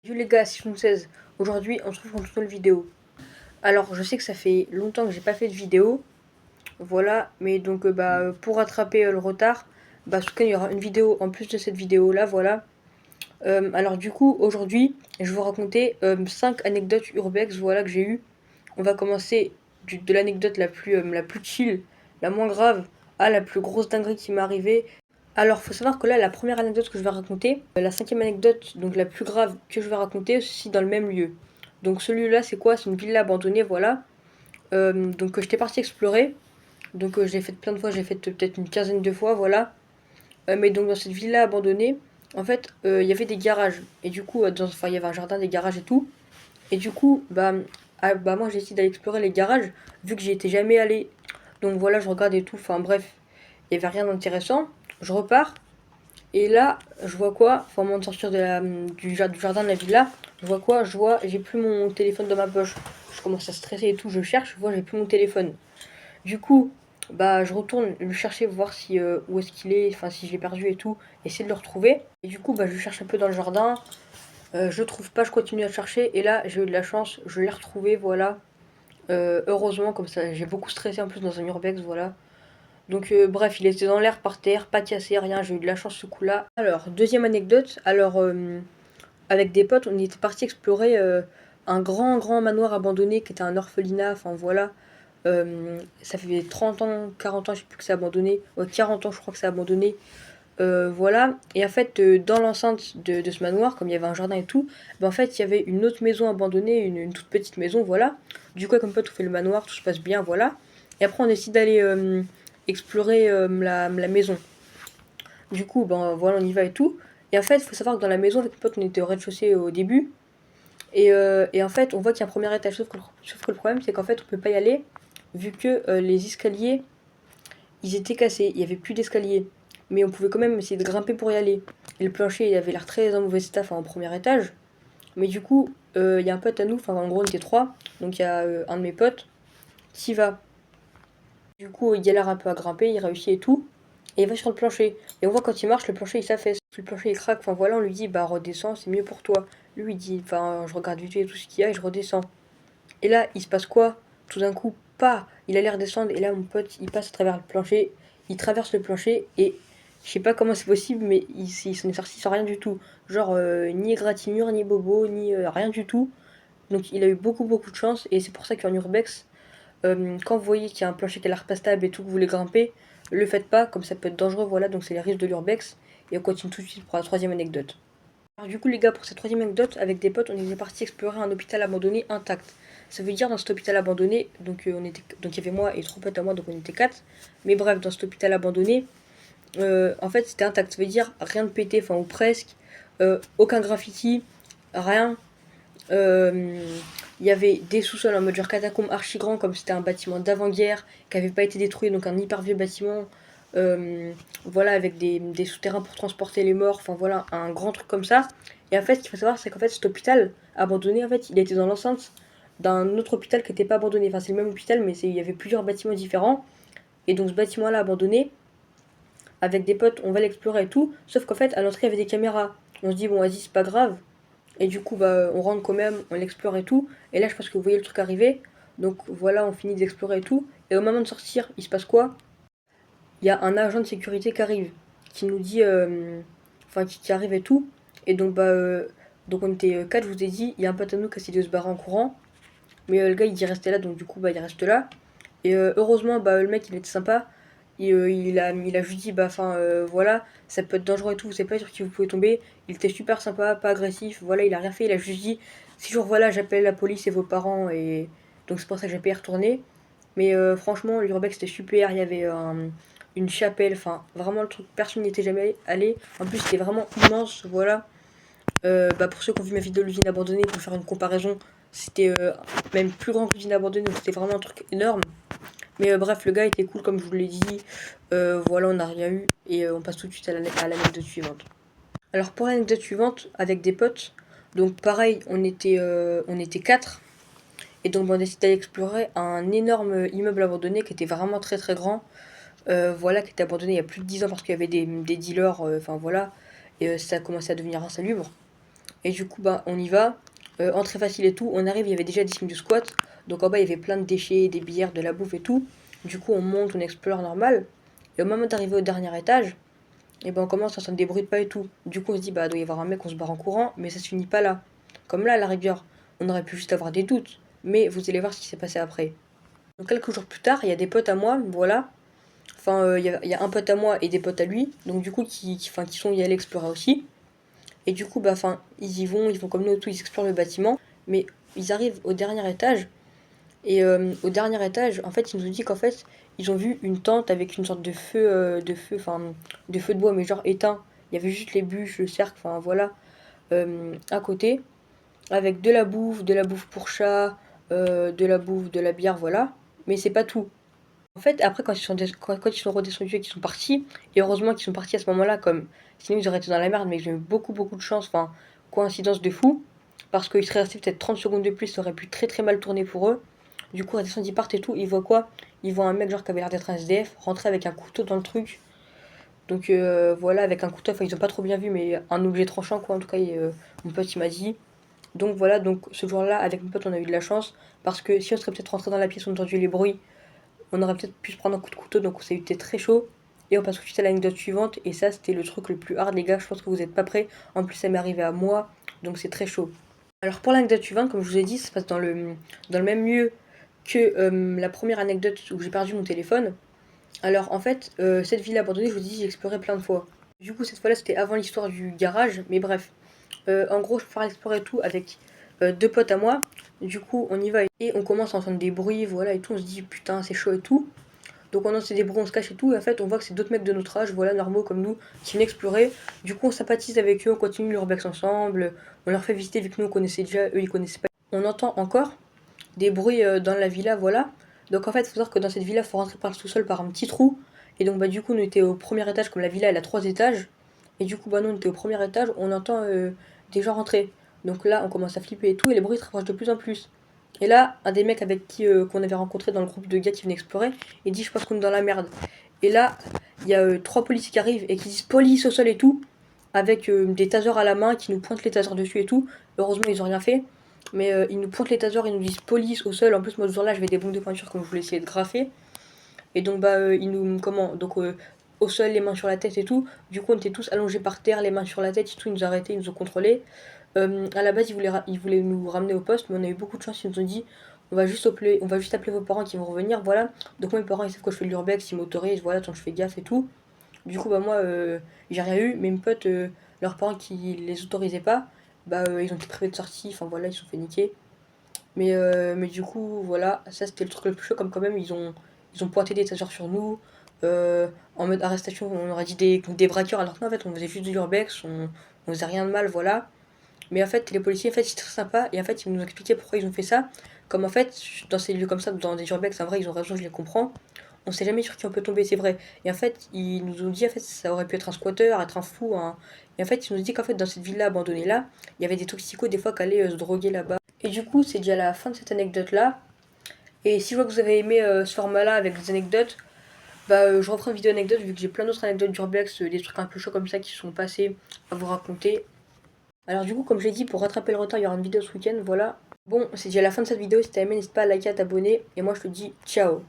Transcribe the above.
Salut les gars, c'est Fun16. Aujourd'hui, on se retrouve pour une nouvelle vidéo. Alors, je sais que ça fait longtemps que j'ai pas fait de vidéo. Voilà, mais donc pour rattraper le retard, ce week-end, il y aura une vidéo en plus de cette vidéo-là, voilà. Alors du coup, aujourd'hui, je vais vous raconter 5 anecdotes urbex, voilà, que j'ai eues. On va commencer de l'anecdote la plus chill, la moins grave, à la plus grosse dinguerie qui m'est arrivée. Alors, faut savoir que là, la première anecdote que je vais raconter, la cinquième anecdote, donc la plus grave que je vais raconter, aussi dans le même lieu. Donc celui-là, c'est quoi? C'est une villa abandonnée, voilà. Donc j'étais partie explorer. Donc j'ai fait plein de fois, j'ai fait peut-être une quinzaine de fois, voilà. Mais donc dans cette villa abandonnée, en fait, il y avait des garages. Et du coup, enfin, il y avait un jardin, des garages et tout. Et du coup, moi j'ai décidé d'aller explorer les garages, vu que j'y étais jamais allé. Donc voilà, je regarde et tout. Enfin bref, il n'y avait rien d'intéressant. Je repars. Et là, je vois quoi? Enfin, au moment de sortir du jardin de la villa, je vois quoi? Je vois, j'ai plus mon téléphone dans ma poche. Je commence à stresser et tout, je cherche, je vois, j'ai plus mon téléphone. Du coup, je retourne le chercher, voir si où est-ce qu'il est, enfin, si je l'ai perdu et tout, essayer de le retrouver. Et du coup, je cherche un peu dans le jardin, je le trouve pas, je continue à chercher, et là, j'ai eu de la chance, je l'ai retrouvé, voilà. Heureusement, comme ça, j'ai beaucoup stressé en plus dans un urbex, voilà. Donc bref, il était dans l'air par terre, pas cassé, rien, j'ai eu de la chance ce coup-là. Alors, deuxième anecdote, avec des potes, on était parti explorer un grand manoir abandonné qui était un orphelinat, enfin voilà. Ça fait 30 ans, 40 ans, je sais plus que c'est abandonné. Ouais, 40 ans, je crois que c'est abandonné. Voilà. Et en fait, dans l'enceinte de ce manoir, comme il y avait un jardin et tout, en fait, il y avait une autre maison abandonnée, une toute petite maison, voilà. Du coup, comme pote, on fait le manoir, tout se passe bien, voilà. Et après, on décide d'aller explorer la maison. Du coup, voilà, on y va et tout. Et en fait, il faut savoir que dans la maison, avec mes potes, on était au rez-de-chaussée au début. Et en fait, on voit qu'il y a un premier étage. Sauf que le problème, c'est qu'en fait, on peut pas y aller, vu que les escaliers, ils étaient cassés. Il y avait plus d'escalier. Mais on pouvait quand même essayer de grimper pour y aller. Et le plancher, il avait l'air très en mauvais état, enfin, en premier étage. Mais du coup, il y a un pote à nous, enfin, en gros, on était trois. Donc, il y a un de mes potes qui va. Du coup, il galère un peu à grimper, il réussit et tout. Et il va sur le plancher. Et on voit quand il marche, le plancher il s'affaisse. Le plancher il craque. Enfin voilà, on lui dit bah redescends, c'est mieux pour toi. Lui il dit enfin je regarde vite fait tout ce qu'il y a et je redescends. Et là, il se passe quoi? Tout d'un coup, pas, il a l'air descendre et là mon pote il passe à travers le plancher, il traverse le plancher et je sais pas comment c'est possible, mais il s'en est sorti sans rien du tout. Genre ni égratignure, ni bobo, ni rien du tout. Donc il a eu beaucoup de chance et c'est pour ça qu'en urbex, quand vous voyez qu'il y a un plancher qui a l'air pas stable et tout, que vous voulez grimper, le faites pas, comme ça peut être dangereux, voilà, donc c'est les risques de l'urbex. Et on continue tout de suite pour la troisième anecdote. Alors du coup les gars, pour cette troisième anecdote, avec des potes, on est parti explorer un hôpital abandonné intact. Ça veut dire dans cet hôpital abandonné, donc il y avait moi et trois potes à moi, donc on était quatre. Mais bref, dans cet hôpital abandonné, en fait c'était intact. Ça veut dire rien de pété, enfin ou presque, aucun graffiti, rien. Euh, Il y avait des sous-sols en mode genre catacombe archi grand, comme c'était un bâtiment d'avant-guerre qui avait pas été détruit, donc un hyper vieux bâtiment. Voilà, avec des souterrains pour transporter les morts, enfin voilà, un grand truc comme ça. Et en fait, ce qu'il faut savoir, c'est qu'en fait, cet hôpital abandonné, en fait, il était dans l'enceinte d'un autre hôpital qui n'était pas abandonné. Enfin, c'est le même hôpital, mais il y avait plusieurs bâtiments différents. Et donc, ce bâtiment-là abandonné, avec des potes, on va l'explorer et tout. Sauf qu'en fait, à l'entrée, il y avait des caméras. On se dit, bon, vas-y, c'est pas grave, et du coup, on rentre quand même, on l'explore et tout. Et là, je pense que vous voyez le truc arriver. Donc voilà, on finit d'explorer et tout. Et au moment de sortir, il se passe quoi? Il y a un agent de sécurité qui arrive, qui nous dit, enfin qui arrive et tout. Et donc on était quatre, je vous ai dit. Il y a un pote à nous qui a essayé de se barrer en courant. Mais le gars, il dit rester là, donc du coup, il reste là. Et heureusement, le mec, il était sympa. Il a juste dit, voilà, ça peut être dangereux et tout, vous savez pas sur qui vous pouvez tomber. Il était super sympa, pas agressif, voilà, il a rien fait, il a juste dit, si jour, voilà, j'appelle la police et vos parents, et donc c'est pour ça que j'ai pas y retourner. Mais franchement, l'urbex c'était super, il y avait une chapelle, enfin, vraiment le truc, personne n'y était jamais allé. En plus, c'était vraiment immense, voilà. Pour ceux qui ont vu ma vidéo de l'usine abandonnée, pour faire une comparaison, c'était même plus grand que l'usine abandonnée, donc c'était vraiment un truc énorme. Mais bref, le gars était cool comme je vous l'ai dit. Voilà, on n'a rien eu. Et on passe tout de suite à l'anecdote suivante. Alors pour l'anecdote suivante, avec des potes, donc pareil, on était quatre. Et donc on a décidé d'aller explorer un énorme immeuble abandonné qui était vraiment très grand. Voilà, qui était abandonné il y a plus de 10 ans parce qu'il y avait des dealers, enfin voilà. Et ça a commencé à devenir insalubre. Et du coup, bah, on y va. Entrée facile et tout. On arrive, il y avait déjà 10 minutes de squat. Donc en bas, il y avait plein de déchets, des bières, de la bouffe et tout. Du coup, on monte, on explore normal. Et au moment d'arriver au dernier étage, et ben on commence à s'en débrouiller de pas et tout. Du coup, on se dit, bah, il doit y avoir un mec, on se barre en courant, mais ça se finit pas là. Comme là, à la rigueur, on aurait pu juste avoir des doutes. Mais vous allez voir ce qui s'est passé après. Donc quelques jours plus tard, il y a des potes à moi, voilà. Enfin, il y a un pote à moi et des potes à lui. Donc du coup, qui sont y allés explorer aussi. Et du coup, bah, enfin, ils vont comme nous, tout, ils explorent le bâtiment. Mais ils arrivent au dernier étage. Et au dernier étage, en fait, ils nous ont dit qu'en fait, ils ont vu une tente avec une sorte enfin, de feu de bois, mais genre éteint. Il y avait juste les bûches, le cercle, enfin voilà, à côté, avec de la bouffe pour chat, de la bouffe, de la bière, voilà. Mais c'est pas tout. En fait, après, quand ils sont redescendus et qu'ils sont partis, et heureusement qu'ils sont partis à ce moment-là, comme sinon ils auraient été dans la merde, mais ils ont eu beaucoup, beaucoup de chance, enfin, coïncidence de fou, parce qu'ils seraient restés peut-être 30 secondes de plus, ça aurait pu très très mal tourner pour eux. Du coup, redescendus, ils partent et tout, ils voient quoi? Ils voient un mec, genre, qui avait l'air d'être un SDF, rentrer avec un couteau dans le truc. Donc voilà, avec un couteau, enfin, ils ont pas trop bien vu, mais un objet tranchant, quoi, en tout cas, mon pote, il m'a dit. Donc voilà, donc ce jour-là, avec mon pote, on a eu de la chance, parce que si on serait peut-être rentré dans la pièce, on aurait entendu les bruits, on aurait peut-être pu se prendre un coup de couteau, donc ça a été très chaud. Et on passe tout de suite à l'anecdote suivante, et ça c'était le truc le plus hard les gars, je pense que vous n'êtes pas prêts. En plus ça m'est arrivé à moi, donc c'est très chaud. Alors pour l'anecdote suivante, comme je vous ai dit, ça se passe dans le même lieu que la première anecdote où j'ai perdu mon téléphone. Alors en fait, cette ville abandonnée, je vous dis, j'ai exploré plein de fois. Du coup cette fois-là c'était avant l'histoire du garage, mais bref. En gros je peux faire explorer tout avec deux potes à moi. Du coup on y va et on commence à entendre des bruits, voilà, et tout, on se dit putain c'est chaud et tout. Donc on se débrouille, on se cache et tout, et en fait on voit que c'est d'autres mecs de notre âge, voilà, normaux comme nous, qui viennent explorer. Du coup on sympathise avec eux, on continue l'urbex ensemble, on leur fait visiter vu que nous on connaissait déjà, eux ils connaissaient pas. On entend encore des bruits dans la villa, voilà. Donc en fait il faut savoir que dans cette villa il faut rentrer par le sous-sol par un petit trou. Et donc bah du coup on était au premier étage, comme la villa elle a 3 étages. Et du coup bah nous on était au premier étage, on entend des gens rentrer. Donc là on commence à flipper et tout, et les bruits se rapprochent de plus en plus. Et là, un des mecs avec qui qu'on avait rencontré dans le groupe de gars qui venaient explorer, il dit je pense qu'on est dans la merde. Et là, il y a 3 policiers qui arrivent et qui disent police au sol et tout, avec des tasers à la main qui nous pointent les tasers dessus et tout. Heureusement, ils ont rien fait. Mais ils nous pointent les tasers, ils nous disent police au sol. En plus, moi ce jour-là, j'avais des bombes de peinture comme je voulais essayer de graffer. Et donc, bah, ils nous. Comment? Donc, au sol, les mains sur la tête et tout. Du coup, on était tous allongés par terre, les mains sur la tête et tout. Ils nous ont arrêtés, ils nous ont contrôlés. À la base, ils voulaient nous ramener au poste, mais on a eu beaucoup de chance. Ils nous ont dit on va juste appeler vos parents qui vont revenir, voilà. Donc, moi, mes parents, ils savent que je fais de l'urbex, ils m'autorisent, voilà, tant que je fais gaffe et tout. Du coup, bah, moi, j'ai rien eu, mais mes potes, leurs parents qui les autorisaient pas, bah, ils ont été privés de sortie, enfin voilà, ils se sont fait niquer. Mais du coup, voilà, ça c'était le truc le plus chaud, comme quand même, ils ont pointé des tasers sur nous. En mode arrestation, on aurait dit des braqueurs, alors qu'en fait, on faisait juste de l'urbex, on faisait rien de mal, voilà. Mais en fait, les policiers, en fait, ils sont très sympas. Et en fait, ils nous ont expliqué pourquoi ils ont fait ça. Comme en fait, dans ces lieux comme ça, dans des urbex, en vrai, ils ont raison, je les comprends. On sait jamais sur qui on peut tomber, c'est vrai. Et en fait, ils nous ont dit, en fait, ça aurait pu être un squatter, être un fou. Et en fait, ils nous ont dit qu'en fait, dans cette ville-là abandonnée là, il y avait des toxicos des fois qui allaient se droguer là-bas. Et du coup, c'est déjà la fin de cette anecdote-là. Et si je vois que vous avez aimé ce format-là avec des anecdotes, bah, je reprends une vidéo anecdote vu que j'ai plein d'autres anecdotes d'urbex, des trucs un peu chauds comme ça qui sont passés à vous raconter. Alors du coup, comme je l'ai dit, pour rattraper le retard, il y aura une vidéo ce week-end, voilà. Bon, c'est déjà la fin de cette vidéo, si t'as aimé, n'hésite pas à liker, à t'abonner, et moi je te dis ciao.